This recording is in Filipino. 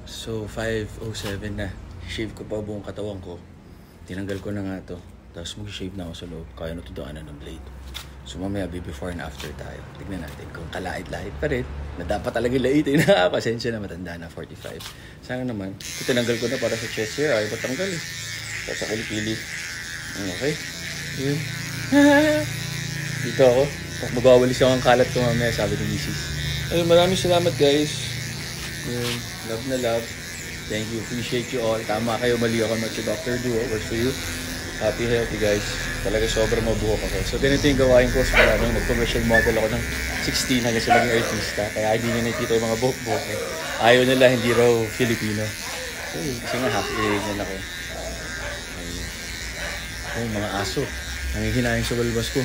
So, 5:07 na. Shave ko pa buong katawan ko. Tinanggal ko na nga to. Tapos mag-shave na ako sa loob. Kaya na ito daanan ng blade. So, mamaya before and after tayo. Tignan natin kung kalait-lait pa rin. Na dapat talaga laitin na. Pasensya na, matanda na, 45. Sana naman. Ito tinanggal ko na para sa chest hair. Ayaw patanggal eh. Tapos ako pili. Okay. Yun. Dito ako. Tapos magwawalis ako ang kalat ko mamaya, sabi ni Mrs. Ayun, maraming salamat guys. Yun. Love na love. Thank you. Appreciate you all. Tama kayo, mali ako naman si Dr. Duo. Works for you. Happy, healthy guys. Talaga sobrang mabuhok ako. So ganito yung gawain ko. So, nag-commercial model ako ng 16 hanggang sa naging artista. Kaya hindi nyo nakikita yung mga buhok-buhok. Ayaw nila, hindi raw Filipino. So, kasi nga half-Iranian ako. Ayun. Oh, mga aso. Nangihinayang sa balbas ko.